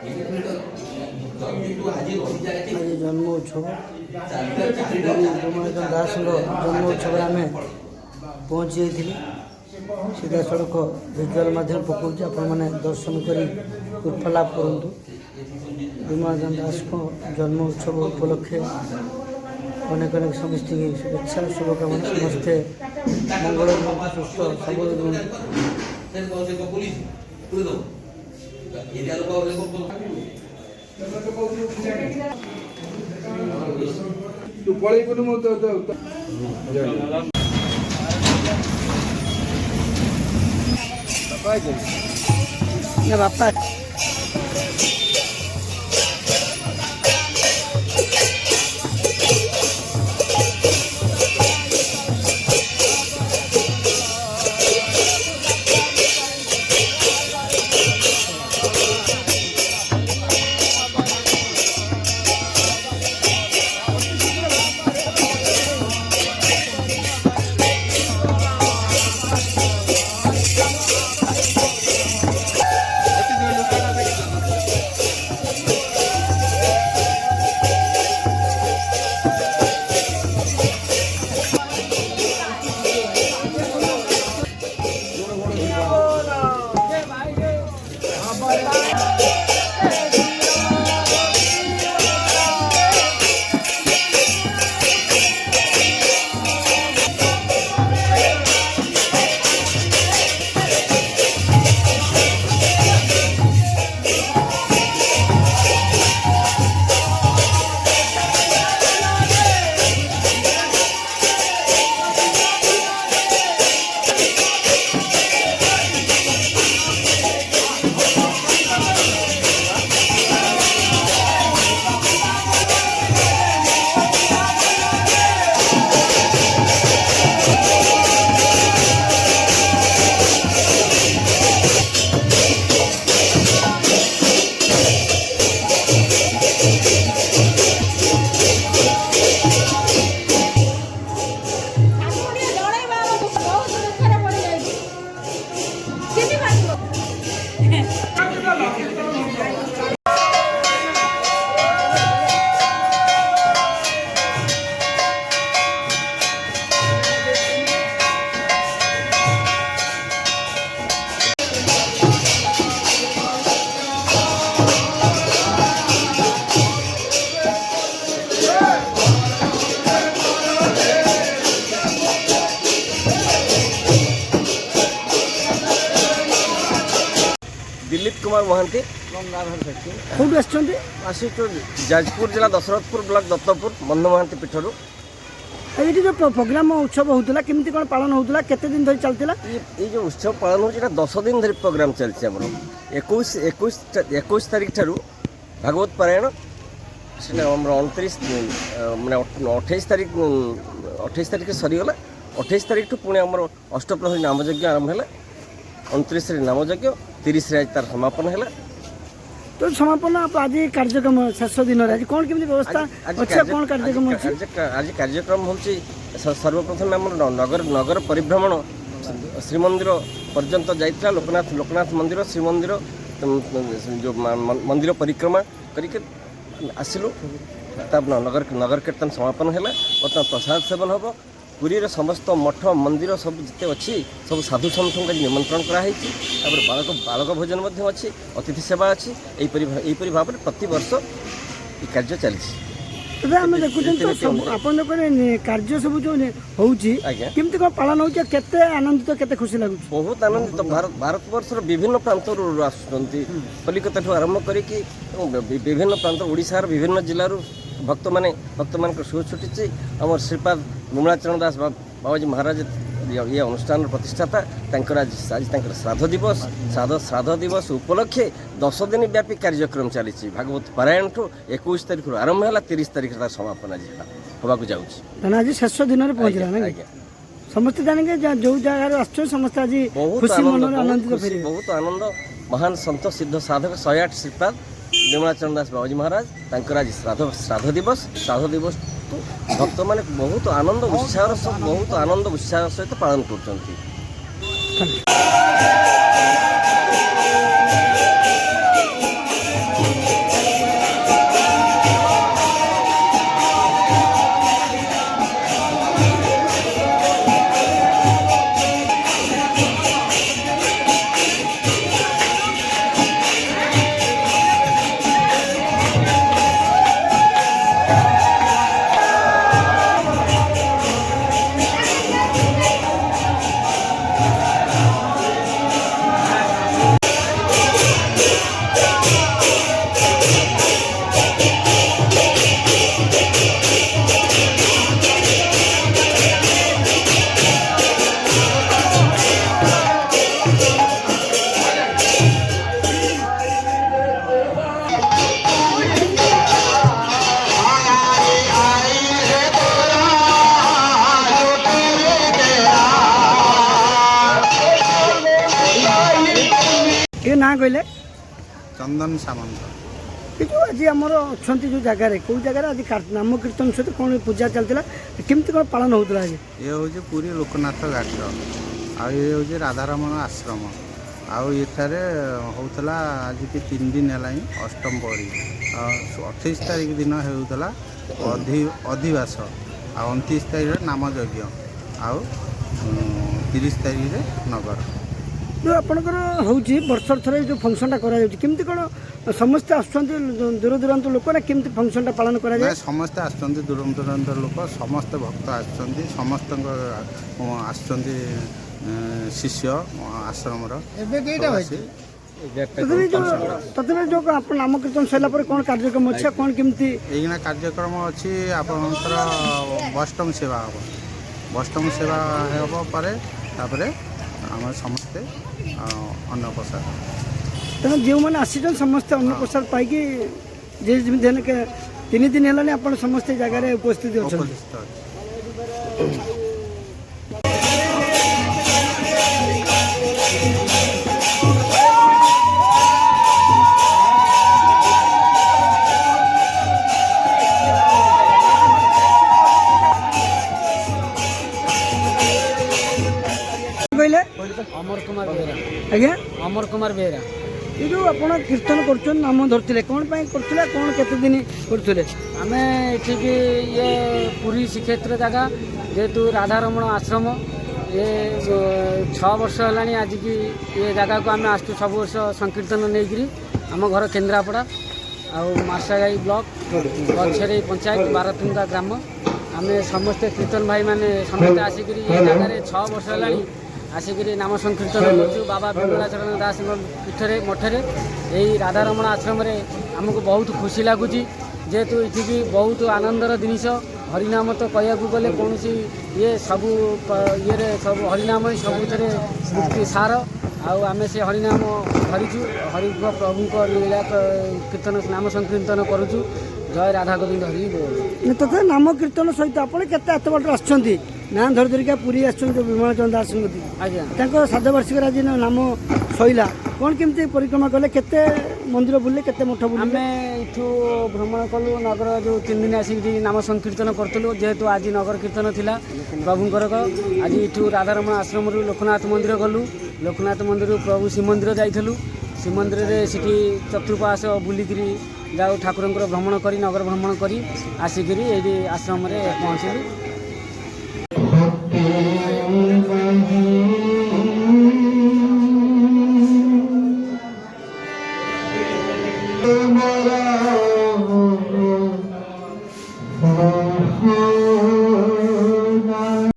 आज जन्म उत्सव रमाकांत दास जन्म उत्सव आम पहुँची जाइए सीधा सड़क भिजुआल माध्यम पकाऊँ आपण मैंने दर्शन कर कृपा लाभ करूँ। रमाकांत दास को जन्म उत्सव उपलक्षे अनेक अनेक समस्त शुभेच्छा शुभकामना समस्ते मंगल सुस्थ सबल तू पळी कोणी बापा दिलीप कुमार महांती कौट आसी जाजपुर जिला दशरथपुर ब्लॉक दत्तपुर बंधु महांती पीठर ये जो प्रोग्राम उत्सव होता केमती कौन पालन होता केते दिन धरी चलता ये जो उत्सव पालन हो 10 दिन धरी प्रोग्राम चलती आम 21 तारीख ठारू भागवत पारायण से 29 मैंने 28 तारीख सरीगला 28 तारीख पुणी आम अष्टप्रहरी नामयज्ञ आरंभ है 29 नामयज्ञ 30 आज तार समापन है। तो समापन आज कार्यक्रम शेष दिन आज कौन केमती व्यवस्था अच्छे कौन कार्यक्रम आज कार्यक्रम हूँ सर्वप्रथम आम नगर नगर परिभ्रमण श्रीमंदिर पर्यंत जाइए लोकनाथ मंदिर श्रीमंदिर जो मंदिर परिक्रमा करके आसिलु नगर नगर कीर्तन समापन है बर्तमान प्रसाद सेवन हम पुरी समस्त मठ मंदिर सब जिते अच्छी सब साधु सन्थों का निमंत्रण कराई बालक बालक भोजन अच्छी अतिथि सेवा अच्छी यहीपरी भाव में प्रति वर्ष ये कार्य चली आम देखुं कार्य सब जो होमती कौन पालन होते आनंदित के खुशी लगुच बहुत आनंदित भारत वर्ष विभिन्न प्रांत आसुँच कलिकता ठूँ आरंभ करके विभिन्न प्रांत ओडिशार विभिन्न जिलूर भक्त मान सुख छुटी आम श्रीपाद विमलाचरण दास बाबाजी महाराज ये अनुष्ठान प्रतिष्ठाता आज श्राद्ध दिवस उपलक्षे 10 दिन व्यापी कार्यक्रम चली भागवत पारायण ठू 21 तारीख आरंभ है 30 तारीख समापन आज होगा जाऊँगी आज शेष दिन में पहुँचला समस्त जाने जो जगार आसमस्त आज बहुत आनंद महान संत सिद्ध साधक 108 श्रीपाद विमलाचरण दास बाबाजी महाराज आज श्राद्ध दिवस भक्त मैंने बहुत आनंद उत्साह सहित पालन कर କହିଲେ? ଚନ୍ଦନ ସାମନ୍ତ। ଏ ଯେଉଁ ଆଜି ଆମର ଅଛନ୍ତି ଯେଉଁ ଜାଗାରେ କେଉଁ ଜାଗାରେ ଆଜି ନାମ କୀର୍ତ୍ତନ ସହିତ କ'ଣ ପୂଜା ଚାଲିଥିଲା କେମିତି କ'ଣ ପାଳନ ହେଉଥିଲା ଆଜି? ଇଏ ହେଉଛି ପୁରୀ ଲୋକନାଥ ଘାଟ ଆଉ ଇଏ ହେଉଛି ରାଧାରମଣ ଆଶ୍ରମ ଆଉ ଏଠାରେ ହେଉଥିଲା ଆଜିକି 3 ଦିନ ହେଲାଣି ଅଷ୍ଟମ ପରି 28 ତାରିଖ ଦିନ ହେଉଥିଲା ଅଧିବାସ ଆଉ 29 ତାରିଖରେ ନାମଯଜ୍ଞ ଆଉ 30 ତାରିଖରେ ନଗର। ଯେଉଁ ଆପଣଙ୍କର ହେଉଛି ବର୍ଷ ଥରେ ଯେଉଁ ଫଙ୍କସନ୍ଟା କରାଯାଉଛି କେମିତି କ'ଣ ସମସ୍ତେ ଆସୁଛନ୍ତି ଦୂର ଦୂରାନ୍ତ ଲୋକ ନା କେମିତି ଫଙ୍କସନ୍ଟା ପାଳନ କରାଯାଏ? ସମସ୍ତେ ଆସୁଛନ୍ତି ଦୂର ଦୂରାନ୍ତ ଲୋକ ସମସ୍ତେ ଭକ୍ତ ଆସୁଛନ୍ତି ସମସ୍ତଙ୍କ ଆସୁଛନ୍ତି ଶିଷ୍ୟ ଆଶ୍ରମର। ଏବେ କେଇଟା ଅଛି? ତଥାପି ଯେଉଁ ଆପଣ ନାମ କୀର୍ତ୍ତନ ସରିଲା ପରେ କ'ଣ କାର୍ଯ୍ୟକ୍ରମ ଅଛି କ'ଣ କେମିତି? ଏଇନା କାର୍ଯ୍ୟକ୍ରମ ଅଛି ଆପଣଙ୍କର ବୈଷ୍ଣବ ସେବା ହେବ। ବୈଷ୍ଣବ ସେବା ହେବ ପରେ ତାପରେ ଆମେ ସମସ୍ତେ ଅନ୍ନପ୍ରସାଦ ତେଣୁ ଯେଉଁମାନେ ଆସିଛନ୍ତି ସମସ୍ତେ ଅନ୍ନପ୍ରସାଦ ପାଇକି ଯେ ଯେମିତି ହେଲେ 3 ଦିନ ହେଲାଣି ଆପଣ ସମସ୍ତେ ଜାଗାରେ ଉପସ୍ଥିତ ଅଛନ୍ତି। କହିଲେ ଅମର କୁମାର ବେହେରା। ଆଜ୍ଞା ଅମର କୁମାର ବେହେରା। ଏ ଯେଉଁ ଆପଣ କୀର୍ତ୍ତନ କରୁଛନ୍ତି ନାମ ଧରିଥିଲେ କ'ଣ ପାଇଁ କରୁଥିଲେ କ'ଣ କେତେ ଦିନ କରୁଥିଲେ? ଆମେ ଏଠିକି ଇଏ ପୁରୀ ଶ୍ରୀକ୍ଷେତ୍ର ଜାଗା ଯେହେତୁ ରାଧାରମଣ ଆଶ୍ରମ ଏ 6 ବର୍ଷ ହେଲାଣି ଆଜିକି ଏ ଜାଗାକୁ ଆମେ ଆସୁଛୁ ସବୁ ବର୍ଷ ସଂକୀର୍ତ୍ତନ ନେଇକିରି। ଆମ ଘର କେନ୍ଦ୍ରାପଡ଼ା ଆଉ ମାର୍ଶାଘାଇ ବ୍ଲକ ଗଛରେଇ ପଞ୍ଚାୟତ ବାରତୁଙ୍ଗା ଗ୍ରାମ। ଆମେ ସମସ୍ତେ କୀର୍ତ୍ତନ ଭାଇମାନେ ସମସ୍ତେ ଆସିକିରି ଏ ଜାଗାରେ 6 ବର୍ଷ ହେଲାଣି ଆସିକିରି ନାମ ସଂକୀର୍ତ୍ତନ କରୁଛୁ ବାବା ବିମଳାଚରଣ ଦାସଙ୍କ ପୀଠରେ ମଠରେ। ଏଇ ରାଧାରମଣ ଆଶ୍ରମରେ ଆମକୁ ବହୁତ ଖୁସି ଲାଗୁଛି ଯେହେତୁ ଏଠିକି ବହୁତ ଆନନ୍ଦର ଜିନିଷ। ହରିନାମ ତ କହିବାକୁ ଗଲେ କୌଣସି ସବୁ ଇଏରେ ସବୁ ହରିନାମ ହିଁ ସବୁଥିରେ ମୁକ୍ତି ସାର। ଆଉ ଆମେ ସେ ହରିନାମ ଧରିଛୁ ହରିଙ୍କ ପ୍ରଭୁଙ୍କ ଲୀଳା କୀର୍ତ୍ତନ ନାମ ସଂକୀର୍ତ୍ତନ କରୁଛୁ। ଜୟ ରାଧା ଗୋବିନ୍ଦ ହରି ବୋଲ। ତଥାପି ନାମ କୀର୍ତ୍ତନ ସହିତ ଆପଣ କେତେ ଏତେ ବାଟ ଆସିଛନ୍ତି ନା ଧରି ଧରିକା ପୁରୀ ଆସିଛନ୍ତି ବିମଳାଚରଣ ଦାସଙ୍କ କତିକି? ଆଜ୍ଞା ତାଙ୍କ ଶ୍ରାଦ୍ଧବାର୍ଷିକରେ ଆଜି ନାମ ସଇଲା କ'ଣ କେମିତି ପରିକ୍ରମା କଲେ କେତେ ମନ୍ଦିର ବୁଲିଲେ କେତେ ମଠ ବୁଲିଲେ? ଆମେ ଏଠୁ ଭ୍ରମଣ କଲୁ ନଗର ଯେଉଁ 3 ଦିନ ଆସିକି ନାମ ସଂକୀର୍ତ୍ତନ କରୁଥିଲୁ ଯେହେତୁ ଆଜି ନଗର କୀର୍ତ୍ତନ ଥିଲା ପ୍ରଭୁଙ୍କର। ଆଜି ଏଠୁ ରାଧାରମଣ ଆଶ୍ରମରୁ ଲୋକନାଥ ମନ୍ଦିର ଗଲୁ। ଲୋକନାଥ ମନ୍ଦିରରୁ ପ୍ରଭୁ ଶ୍ରୀମନ୍ଦିର ଯାଇଥିଲୁ। ଶ୍ରୀମନ୍ଦିରରେ ସେଠି ଚତୁଃପାଶ ବୁଲିକିରି ଯାଉ ଠାକୁରଙ୍କର ଭ୍ରମଣ କରି ନଗର ଭ୍ରମଣ କରି ଆସିକିରି ଏଇଠି ଆଶ୍ରମରେ ପହଞ୍ଚିଲୁ। Oh